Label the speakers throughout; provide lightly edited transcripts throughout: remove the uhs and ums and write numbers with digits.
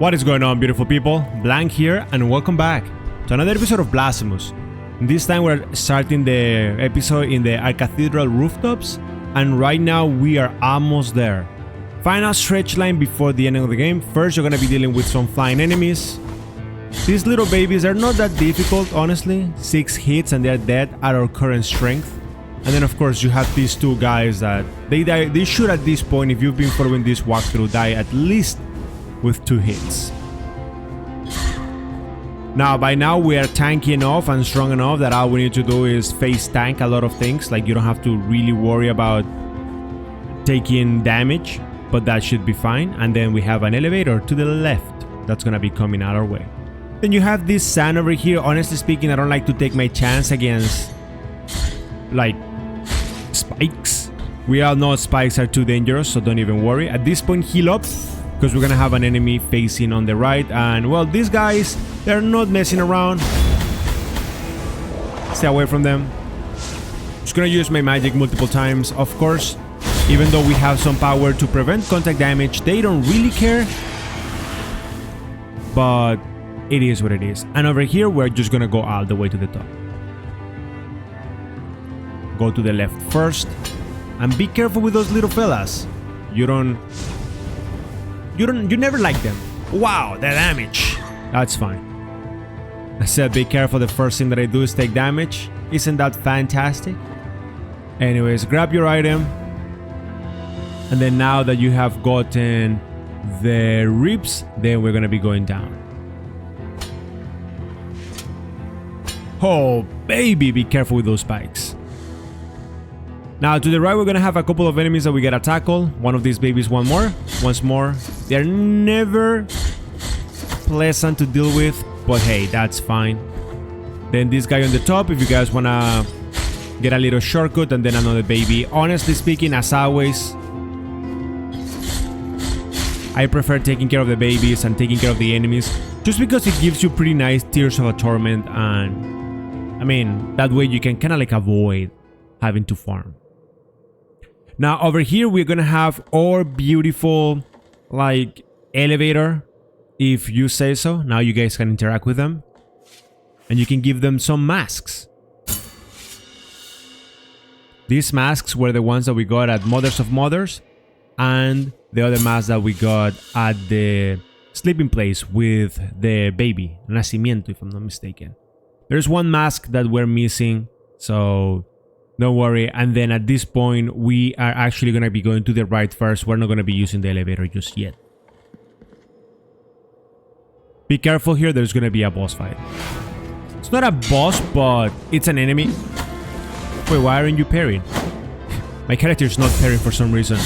Speaker 1: What is going on, beautiful people? Blank here, and welcome back to another episode of Blasphemous. This time we're starting the episode in the ARCHCATHEDRAL rooftops, and right now we are almost there. Final stretch line before the end of the game. First, you're gonna be dealing with some flying enemies. These little babies are not that difficult, honestly. 6 hits and they're dead at our current strength. And then of course you have these two guys that they should at this point, if you've been following this walkthrough, die at least with 2 hits. Now by now we are tanky enough and strong enough that all we need to do is face tank a lot of things. Like, you don't have to really worry about taking damage, but that should be fine. And then we have an elevator to the left that's gonna be coming out our way. Then you have this sand over here. Honestly speaking, I don't like to take my chance against like spikes. We all know spikes are too dangerous, so don't even worry. At this point, heal up, because we're gonna have an enemy facing on the right, and well, these guys, they're not messing around. Stay away from them. Just gonna use my magic multiple times. Of course, even though we have some power to prevent contact damage, they don't really care, but it is what it is. And over here, we're just gonna go all the way to the top. Go to the left first, and be careful with those little fellas. You never like them. Wow, the damage. That's fine. I said be careful. The first thing that I do is take damage. Isn't that fantastic? Anyways, grab your item. And then now that you have gotten the ribs, then we're gonna be going down. Oh, baby, be careful with those spikes. Now to the right, we're gonna have a couple of enemies that we gotta tackle. One of these babies, once more. They're never pleasant to deal with, but hey, that's fine. Then this guy on the top, if you guys wanna get a little shortcut, and then another baby. Honestly speaking, as always, I prefer taking care of the babies and taking care of the enemies, just because it gives you pretty nice Tears of a Torment, and I mean, that way you can kinda like avoid having to farm. Now over here we're gonna have our beautiful like elevator, if you say so. Now you guys can interact with them, and you can give them some masks. These masks were the ones that we got at Mothers of Mothers, and the other mask that we got at the sleeping place with the baby, Nacimiento, if I'm not mistaken. There's one mask that we're missing, so don't worry. And then at this point, we are actually going to be going to the right first. We're not going to be using the elevator just yet. Be careful here, there's going to be a boss fight. It's not a boss, but it's an enemy. Wait, why aren't you parrying? My character is not parrying for some reason.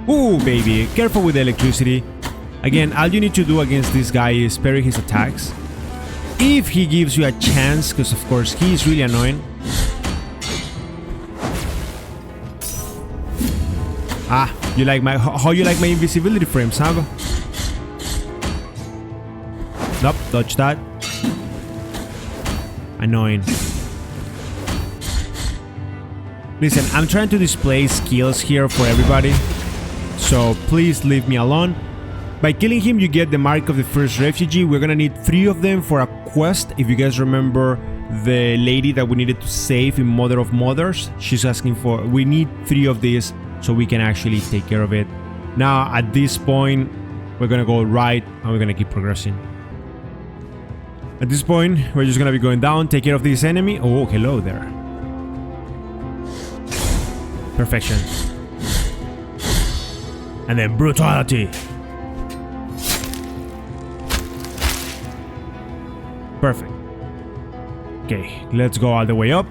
Speaker 1: Ooh, baby, careful with the electricity. Again, all you need to do against this guy is parry his attacks. If he gives you a chance, because of course he's really annoying. Ah, you like my how you like my invisibility frames, huh? Nope, dodge that. Annoying. Listen, I'm trying to display skills here for everybody, so please leave me alone. By killing him, you get the Mark of the First Refugee. We're gonna need 3 of them for a quest. If you guys remember the lady that we needed to save in Mother of Mothers, she's asking for... We need 3 of these so we can actually take care of it. Now, at this point, we're gonna go right and we're gonna keep progressing. At this point, we're just gonna be going down, take care of this enemy. Oh, hello there. Perfection. And then brutality. Perfect. Okay, let's go all the way up.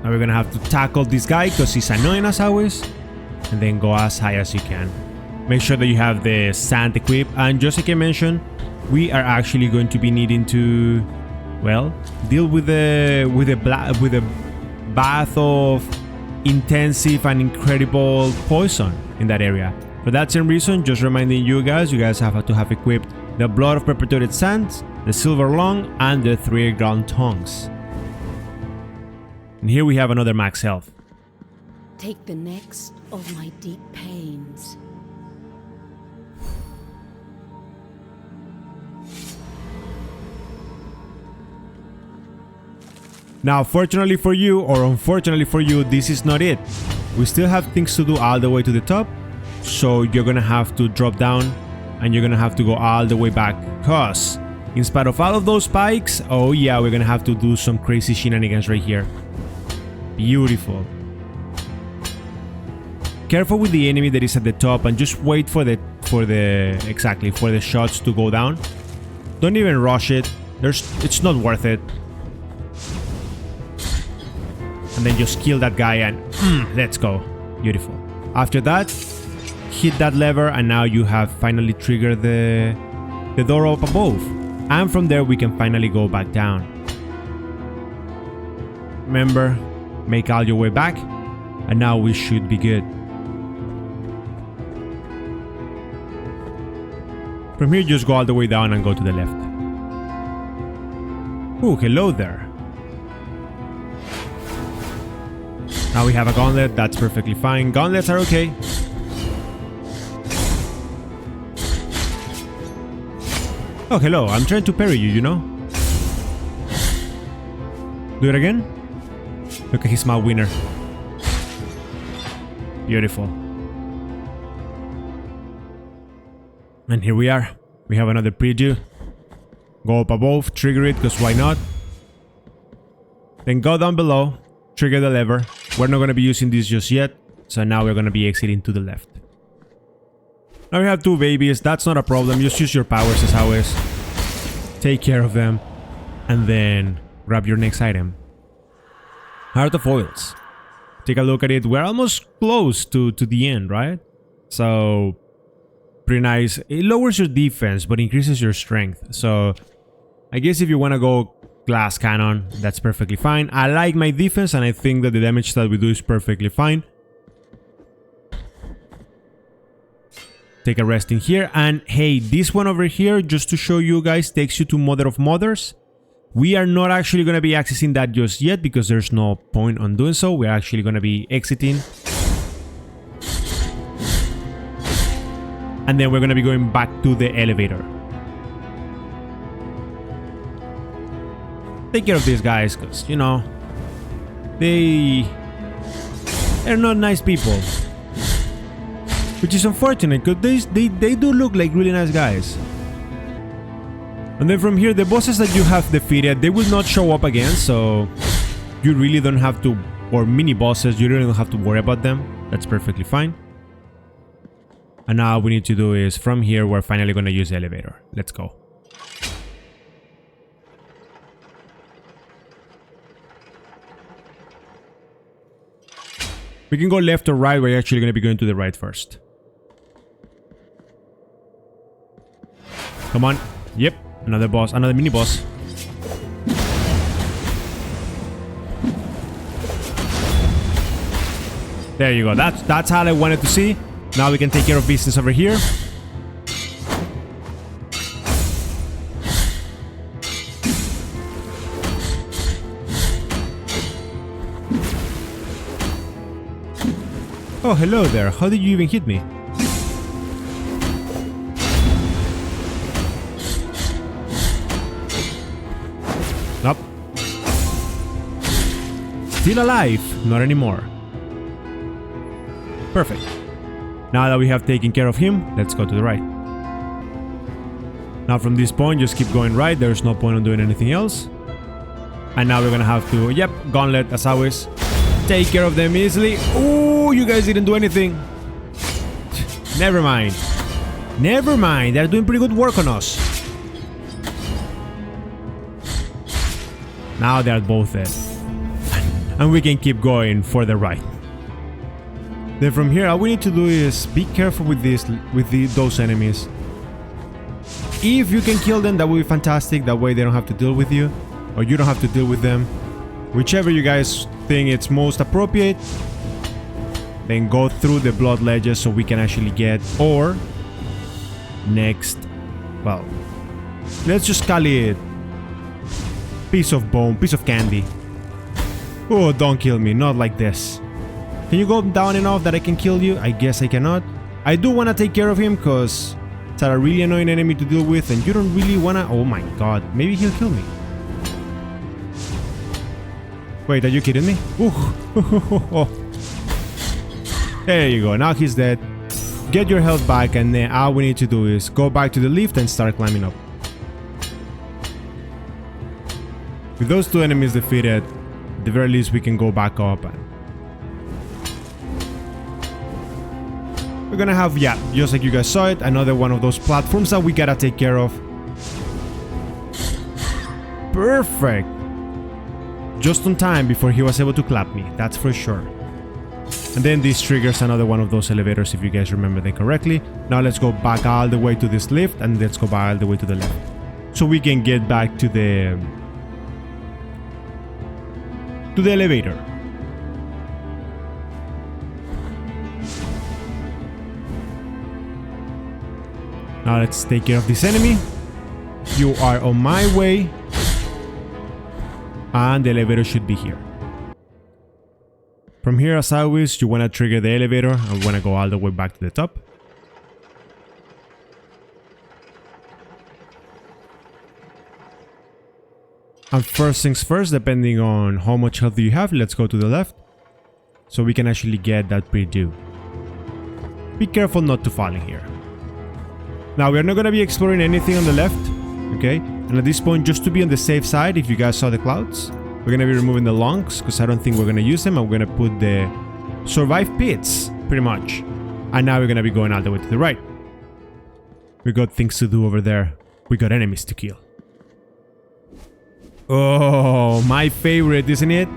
Speaker 1: Now we're gonna have to tackle this guy because he's annoying as always. And then go as high as you can. Make sure that you have the sand equipped. And just like I mentioned, we are actually going to be needing to, well, deal with the bath of intensive and incredible poison in that area. For that same reason, just reminding you guys have to have equipped the Blood of Perpetuated Sands, the Silver Lung, and the 3 Ground Tongues. And here we have another max health.
Speaker 2: Take the next of my deep pains.
Speaker 1: Now, fortunately for you, or unfortunately for you, this is not it. We still have things to do all the way to the top. So you're gonna have to drop down and you're gonna have to go all the way back. Cause in spite of all of those spikes, oh yeah, we're gonna have to do some crazy shenanigans right here. Beautiful. Careful with the enemy that is at the top and just wait for the shots to go down. Don't even rush it. It's not worth it. And then just kill that guy and let's go. Beautiful. After that, hit that lever and now you have finally triggered the door up above. And from there we can finally go back down. Remember, make all your way back and now we should be good. From here just go all the way down and go to the left. Ooh, hello there. Now we have a gauntlet, that's perfectly fine. Gauntlets are okay. Oh, hello, I'm trying to parry you, you know? Do it again? Look at his small winner. Beautiful. And here we are. We have another preview. Go up above, trigger it, because why not? Then go down below, trigger the lever. We're not going to be using this just yet, so now we're going to be exiting to the left. Now we have two babies, that's not a problem, just use your powers as always. Take care of them, and then grab your next item. Heart of Oils. Take a look at it, we're almost close to the end, right? So, pretty nice. It lowers your defense, but increases your strength. So, I guess if you want to go glass cannon, that's perfectly fine. I like my defense and I think that the damage that we do is perfectly fine. Take a rest in here, and hey, this one over here, just to show you guys, takes you to Mother of Mothers. We are not actually going to be accessing that just yet because there's no point on doing so. We're actually going to be exiting. And then we're going to be going back to the elevator. Take care of these guys, because, you know, they're not nice people. Which is unfortunate, because they do look like really nice guys. And then from here, the bosses that you have defeated, they will not show up again, so you really don't have to, or mini bosses, you really don't have to worry about them. That's perfectly fine. And now all we need to do is, from here, we're finally going to use the elevator. Let's go. We can go left or right, we're actually going to be going to the right first. Come on. Yep, another boss, another mini boss. There you go, that's all I wanted to see. Now we can take care of business over here. Oh, hello there. How did you even hit me? Nope. Still alive. Not anymore. Perfect. Now that we have taken care of him, let's go to the right. Now from this point, just keep going right. There's no point on doing anything else. And now we're gonna have to, yep, gauntlet as always. Take care of them easily. Oh, you guys didn't do anything. Never mind. Never mind. They're doing pretty good work on us. Now they're both dead. And we can keep going for the right. Then from here, all we need to do is be careful with those enemies. If you can kill them, that would be fantastic. That way they don't have to deal with you. Or you don't have to deal with them. Whichever you guys think it's most appropriate. Then go through the blood ledges so we can actually get, or next, well, let's just call it piece of bone, piece of candy. Oh, don't kill me, not like this. Can you go down enough that I can kill you? I guess I cannot. I do want to take care of him because it's a really annoying enemy to deal with and you don't really want to... Oh my god, maybe he'll kill me. Wait, are you kidding me? Ooh. There you go, now he's dead. Get your health back and then all we need to do is go back to the lift and start climbing up. With those two enemies defeated, at the very least we can go back up and we're gonna have, yeah, just like you guys saw it, another one of those platforms that we gotta take care of. Perfect! Just on time before he was able to clap me, that's for sure. And then this triggers another one of those elevators if you guys remember that correctly. Now let's go back all the way to this lift and let's go back all the way to the left. So we can get back to the elevator. Now let's take care of this enemy. You are on my way. And the elevator should be here. From here, as always, you want to trigger the elevator and want to go all the way back to the top. And first things first, depending on how much health you have, let's go to the left. So we can actually get that pre-do. Be careful not to fall in here. Now, we're not going to be exploring anything on the left, okay? And at this point, just to be on the safe side, if you guys saw the clouds, we're going to be removing the lungs, because I don't think we're going to use them. I'm going to put the survive pits, pretty much. And now we're going to be going all the way to the right. We got things to do over there. We got enemies to kill. Oh, my favorite, isn't it?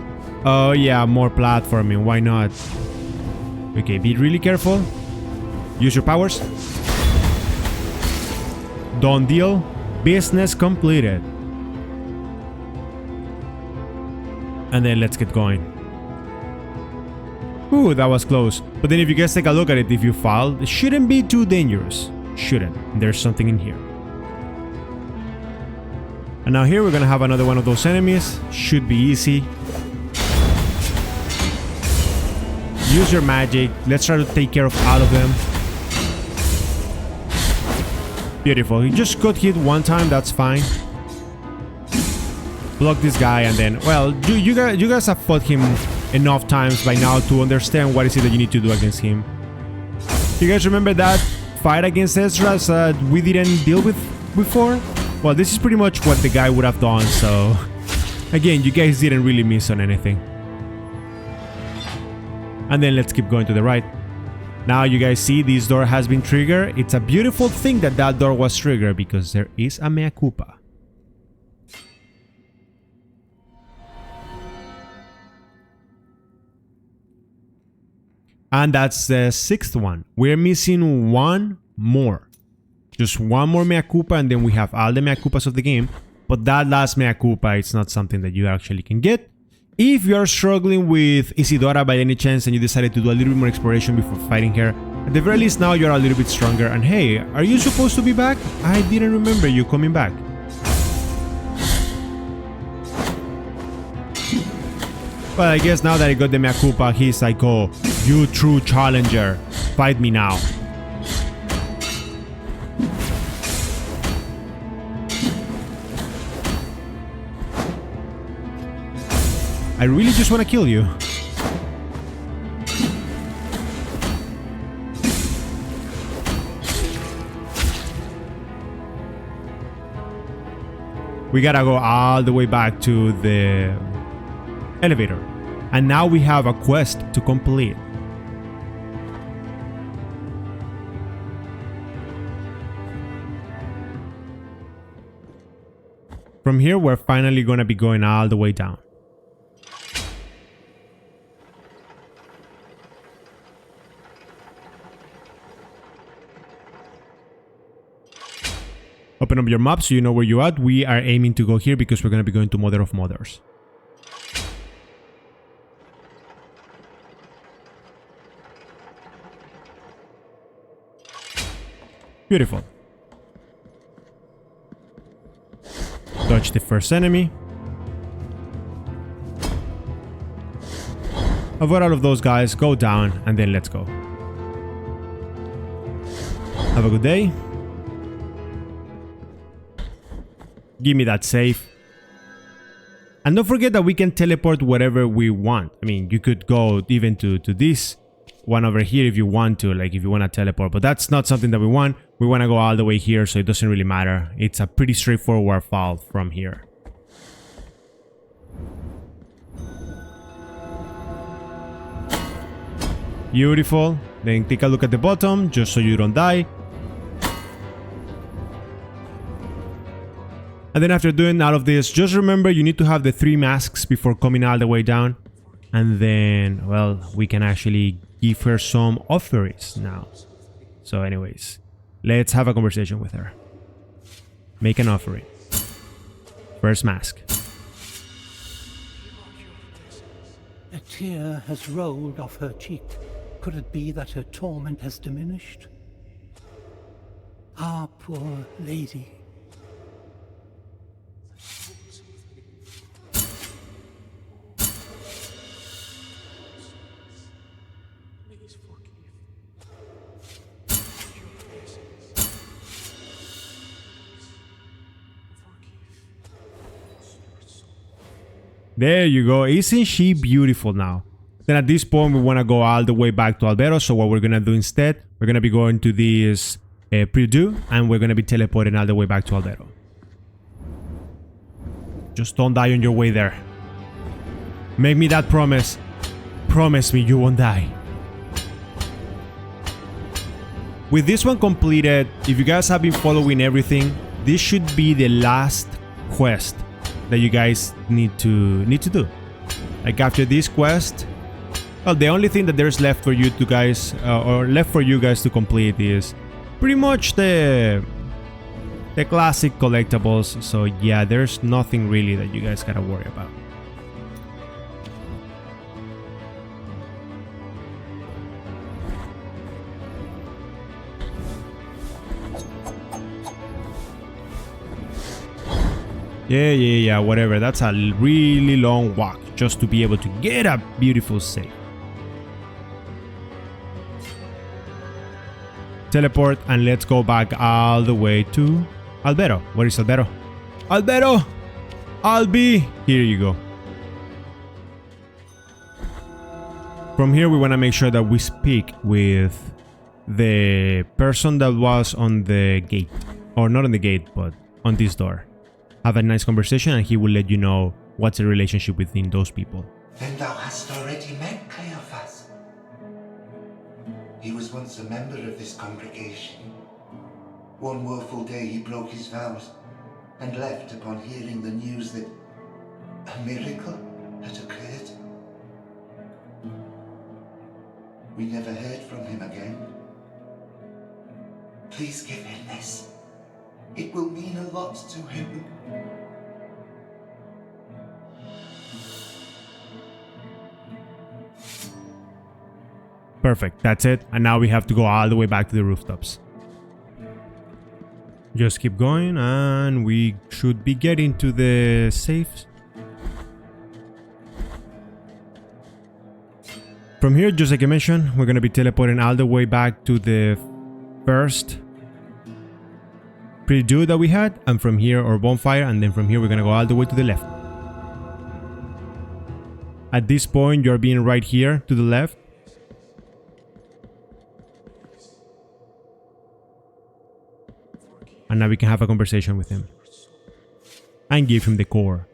Speaker 1: Oh yeah, more platforming, why not? Okay, be really careful. Use your powers. Done deal. Business completed. And then let's get going. Ooh, that was close. But then if you guys take a look at it, if you fall, it shouldn't be too dangerous. Shouldn't. There's something in here. And now here we're gonna have another one of those enemies. Should be easy. Use your magic. Let's try to take care of all of them. Beautiful. He just got hit one time, that's fine. Block this guy and then, well, you guys have fought him enough times by now to understand what is it that you need to do against him. You guys remember that fight against Ezra that we didn't deal with before? Well, this is pretty much what the guy would have done, so... Again, you guys didn't really miss on anything. And then let's keep going to the right. Now you guys see this door has been triggered. It's a beautiful thing that that door was triggered because there is a mea culpa. And that's the 6th one. We're missing one more. Just one more mea culpa and then we have all the mea culpas of the game. But that last mea culpa, it's not something that you actually can get. If you are struggling with Isidora by any chance and you decided to do a little bit more exploration before fighting her, at the very least now you're a little bit stronger. And hey, are you supposed to be back? I didn't remember you coming back. But I guess now that I got the mea culpa, he's like, oh, you true challenger, fight me now. I really just want to kill you. We gotta go all the way back to the elevator. And now we have a quest to complete. From here, we're finally gonna be going all the way down. Open up your map so you know where you're at. We are aiming to go here because we're going to be going to Mother of Mothers. Beautiful. Dodge the first enemy. avoid all of those guys, go down, and then let's go. Have a good day. Give me that save. And don't forget that we can teleport wherever we want. I mean, you could go even to this one over here if you want to, like if you want to teleport. But that's not something that we want. We want to go all the way here, so it doesn't really matter. It's a pretty straightforward fall from here. Beautiful. Then take a look at the bottom, just so you don't die. And then after doing all of this, just remember you need to have the 3 masks before coming all the way down. And then, well, we can actually give her some offerings now. So anyways, let's have a conversation with her. Make an offering. First mask.
Speaker 3: A tear has rolled off her cheek. Could it be that her torment has diminished? Ah, poor lady.
Speaker 1: There you go. Isn't she beautiful now? Then at this point, we want to go all the way back to Albedo. So what we're going to do instead, we're going to be going to this Purdue, and we're going to be teleporting all the way back to Albedo. Just don't die on your way there. Make me that promise. Promise me you won't die. With this one completed, if you guys have been following everything, this should be the last quest that you guys need to do. Like after this quest, well, the only thing that there's left for you to guys or left for you guys to complete is pretty much the classic collectibles. So yeah, there's nothing really that you guys gotta worry about. Yeah, whatever. That's a really long walk just to be able to get a beautiful save. Teleport, and let's go back all the way to Albedo. Where is Albedo? Albedo! Albi! Here you go. From here, we want to make sure that we speak with the person that was on the gate. Or not on the gate, but on this door. Have a nice conversation, and he will let you know what's the relationship between those people.
Speaker 4: Then thou hast already met Cleophas. He was once a member of this congregation. One woeful day he broke his vows and left upon hearing the news that a miracle had occurred. We never heard from him again. Please give him this. It will mean a lot to him.
Speaker 1: Perfect, that's it. And now we have to go all the way back to the rooftops. Just keep going, and we should be getting to the safes. From here, just like I mentioned, we're going to be teleporting all the way back to the first Purdue that we had, and from here, or bonfire, and then from here we're going to go all the way to the left. At this point, you're being right here to the left. And now we can have a conversation with him and give him the core.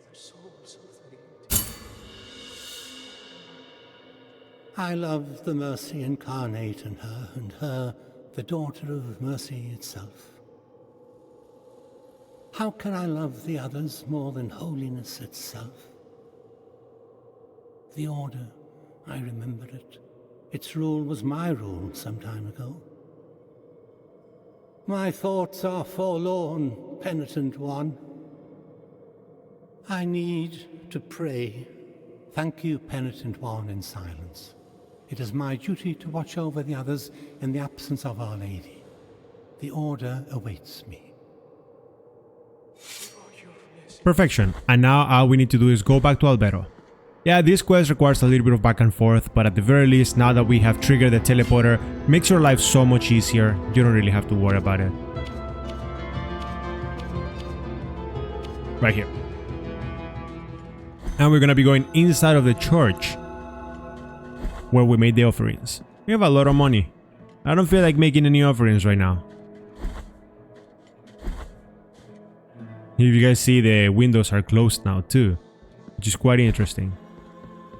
Speaker 3: I love the mercy incarnate in her, and her, the daughter of mercy itself. How can I love the others more than holiness itself? The order, I remember it. Its rule was my rule some time ago. My thoughts are forlorn, Penitent One. I need to pray. Thank you, Penitent One, in silence. It is my duty to watch over the others in the absence of Our Lady. The order awaits me.
Speaker 1: Perfection. And now all we need to do is go back to Albedo. Yeah, this quest requires a little bit of back and forth, but at the very least, now that we have triggered the teleporter, makes your life so much easier. You don't really have to worry about it. Right here. And we're gonna be going inside of the church where we made the offerings. We have a lot of money. I don't feel like making any offerings right now. If you guys see, the windows are closed now too, which is quite interesting.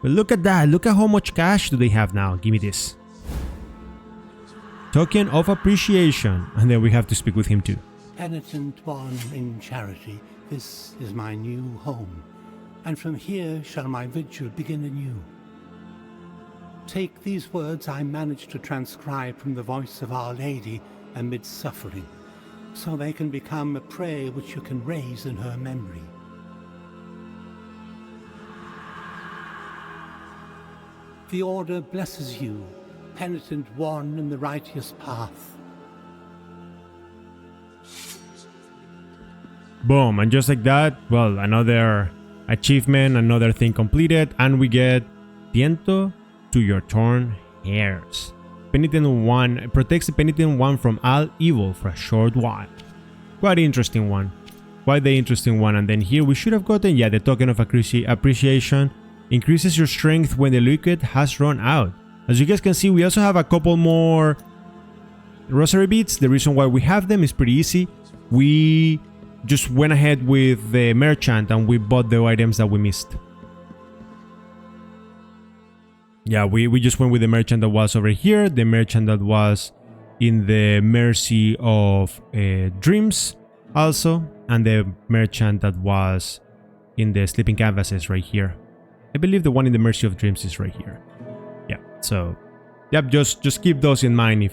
Speaker 1: But look at that, look at how much cash do they have now. Give me this. Token of appreciation. And then we have to speak with him too.
Speaker 3: Penitent One in charity, this is my new home, and from here shall my vigil begin anew. Take these words I managed to transcribe from the voice of Our Lady amid suffering, so they can become a prayer which you can raise in her memory. The Order blesses you, Penitent One in the righteous path.
Speaker 1: Boom, and just like that, well, another achievement, another thing completed, and we get Tiento to your torn hairs. Penitent One protects the Penitent One from all evil for a short while. Quite interesting one. Quite the interesting one. And then here we should have gotten, yeah, the token of appreciation. Increases your strength when the liquid has run out. As you guys can see, we also have a couple more rosary beads. The reason why we have them is pretty easy. We just went ahead with the merchant and we bought the items that we missed. Yeah, we just went with the merchant that was over here, the merchant that was in the Mercy of Dreams also, and the merchant that was in the Sleeping Canvases right here. I believe the one in the Mercy of Dreams is right here. Yeah, so, yep, just keep those in mind if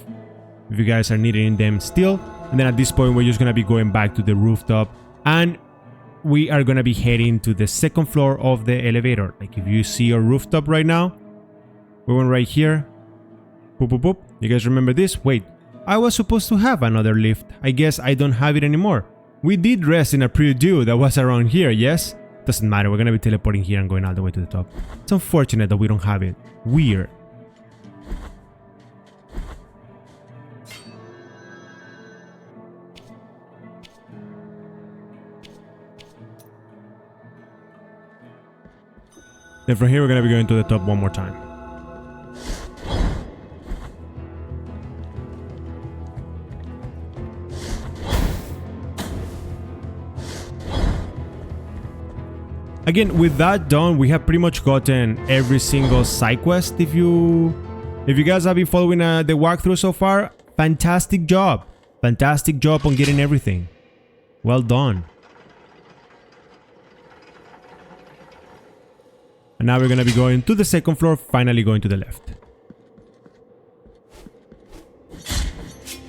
Speaker 1: you guys are needing them still. And then at this point, we're just going to be going back to the rooftop, and we are going to be heading to the second floor of the elevator. Like if you see our rooftop right now, we went right here. Boop, boop, boop. You guys remember this? Wait, I was supposed to have another lift. I guess I don't have it anymore. We did rest in a pre-due that was around here, yes? Doesn't matter, we're gonna be teleporting here and going all the way to the top. It's unfortunate that we don't have it. Weird. Then from here we're gonna be going to the top one more time. Again, with that done, we have pretty much gotten every single side quest. If you guys have been following the walkthrough so far, fantastic job. Fantastic job on getting everything. Well done. And now we're going to be going to the second floor, finally going to the left.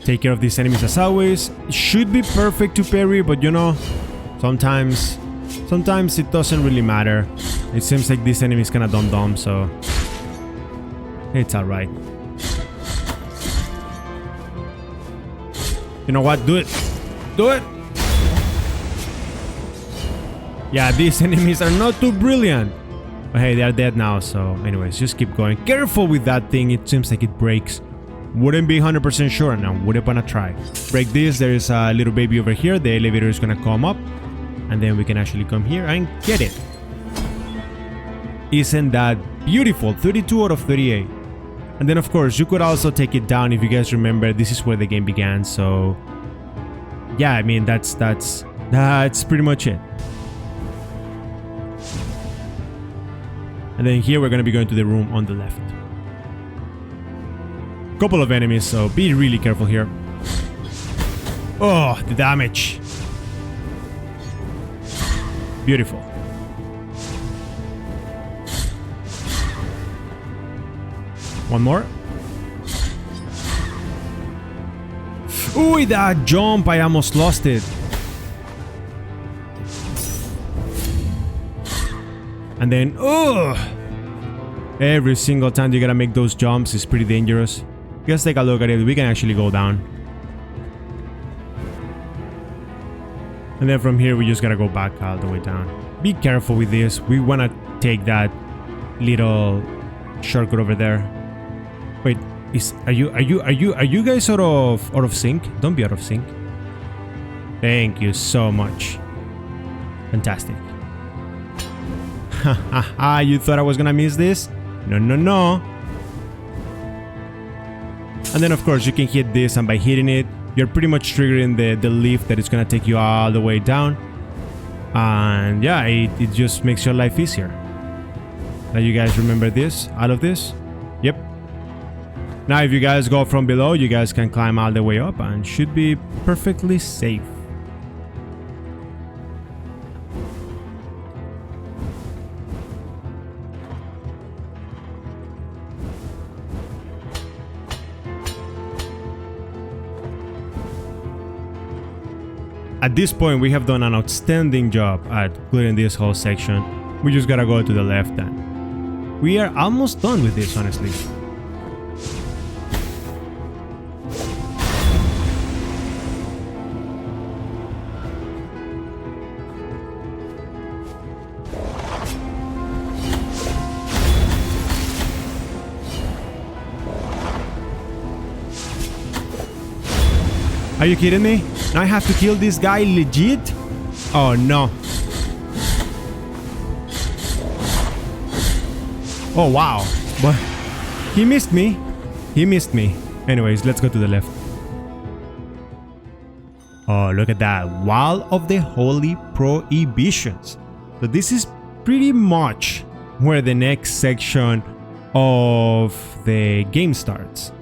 Speaker 1: Take care of these enemies as always. It should be perfect to parry, but you know, sometimes it doesn't really matter. It seems like this enemy is kinda dumb, so it's alright. You know what? Do it! Do it! Yeah, these enemies are not too brilliant. But hey, they are dead now, so anyways, just keep going. Careful with that thing, it seems like it breaks. Wouldn't be 100% sure now, wouldn't wanna try. Break this, there is a little baby over here, the elevator is gonna come up. And then we can actually come here and get it. Isn't that beautiful? 32 out of 38. And then of course, you could also take it down. If you guys remember, this is where the game began. So yeah, I mean, that's pretty much it. And then here we're going to be going to the room on the left. Couple of enemies, so be really careful here. Oh, the damage. Beautiful. One more. Ooh, that jump, I almost lost it. And then, oh! Every single time you gotta make those jumps is pretty dangerous. Let's take a look at it. We can actually go down. And then from here, we just gotta go back all the way down. Be careful with this. We wanna take that little shortcut over there. Wait, are you guys out of sync? Don't be out of sync. Thank you so much. Fantastic. Haha, you thought I was gonna miss this? No, no, no. And then of course you can hit this, and by hitting it, you're pretty much triggering the lift that is gonna take you all the way down. And yeah, it just makes your life easier. Now you guys remember this, all of this? Yep. Now if you guys go from below, you guys can climb all the way up and should be perfectly safe. At this point, we have done an outstanding job at clearing this whole section. We just gotta go to the left and we are almost done with this, honestly. Are you kidding me? Now I have to kill this guy legit? Oh no. Oh wow. But he missed me. He missed me. Anyways, let's go to the left. Oh, look at that. Wall of the Holy Prohibitions. So this is pretty much where the next section of the game starts.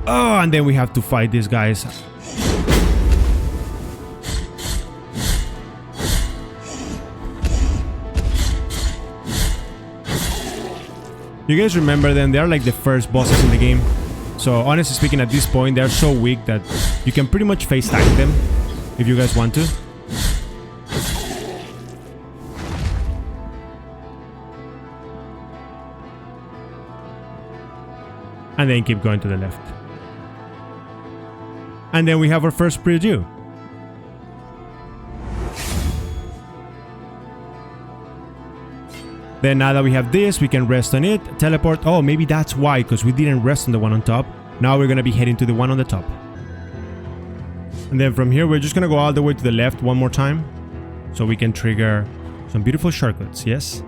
Speaker 1: Oh, and then we have to fight these guys. You guys remember them? They're like the first bosses in the game. So honestly speaking, at this point, they're so weak that you can pretty much face tag them if you guys want to. And then keep going to the left. And then we have our first preview. Then now that we have this, we can rest on it, teleport. Oh, maybe that's why, because we didn't rest on the one on top. Now we're going to be heading to the one on the top. And then from here, we're just going to go all the way to the left one more time. So we can trigger some beautiful shortcuts, yes?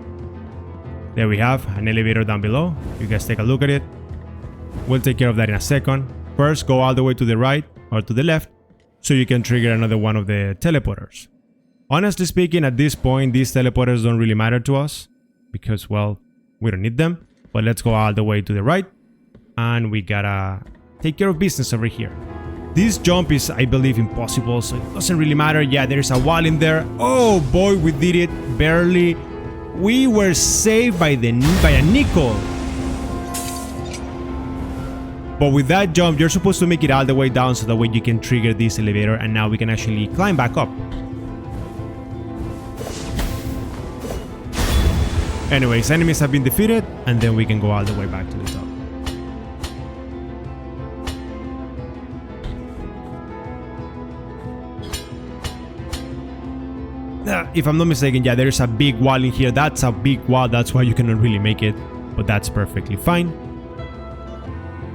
Speaker 1: There we have an elevator down below. You guys take a look at it. We'll take care of that in a second. First, go all the way to the right or to the left so you can trigger another one of the teleporters. Honestly speaking, at this point, these teleporters don't really matter to us because, well, we don't need them. But let's go all the way to the right and we gotta take care of business over here. This jump is, I believe, impossible, so it doesn't really matter. Yeah, there's a wall in there. Oh boy, we did it. Barely. We were saved by a nickel. But with that jump, you're supposed to make it all the way down so that way you can trigger this elevator and now we can actually climb back up. Anyways, enemies have been defeated and then we can go all the way back to the top. If I'm not mistaken, yeah, there's a big wall in here. That's a big wall, that's why you cannot really make it, but that's perfectly fine.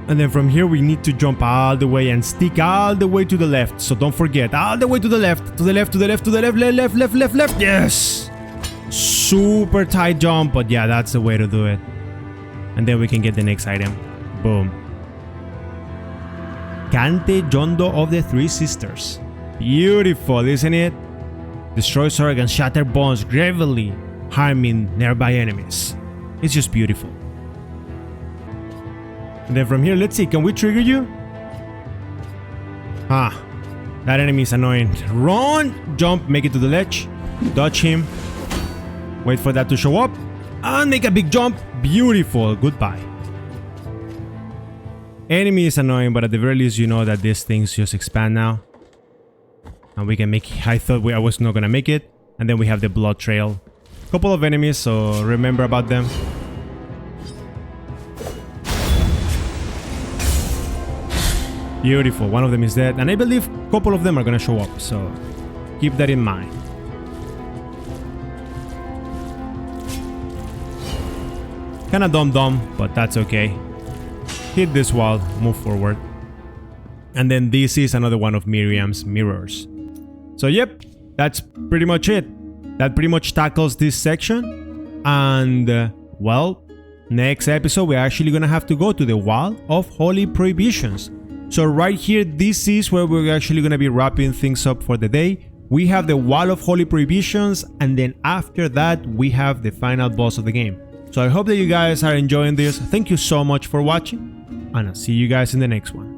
Speaker 1: And then from here we need to jump all the way and stick all the way to the left. So don't forget, all the way to the left, to the left, to the left, to the left, left. Yes! Super tight jump, but yeah, that's the way to do it. And then we can get the next item. Boom. Cante Jondo of the Three Sisters. Beautiful, isn't it? Destroys organs, shatter bones, gravely harming nearby enemies. It's just beautiful. And then from here, let's see, can we trigger you? Ah, that enemy is annoying. Run! Jump, make it to the ledge. Dodge him. Wait for that to show up. And make a big jump. Beautiful. Goodbye. Enemy is annoying, but at the very least, you know that these things just expand now. And we can make... I thought I was not gonna make it. And then we have the blood trail. Couple of enemies, so remember about them. Beautiful, one of them is dead, and I believe a couple of them are gonna show up, so keep that in mind. Kinda dumb, but that's okay. Hit this wall, move forward. And then this is another one of Miriam's mirrors. So yep, that's pretty much it. That pretty much tackles this section. And well, next episode we're actually gonna have to go to the Wall of Holy Prohibitions. So right here, this is where we're actually gonna be wrapping things up for the day. We have the Wall of Holy Prohibitions, and then after that we have the final boss of the game. So I hope that you guys are enjoying this. Thank you so much for watching, and I'll see you guys in the next one.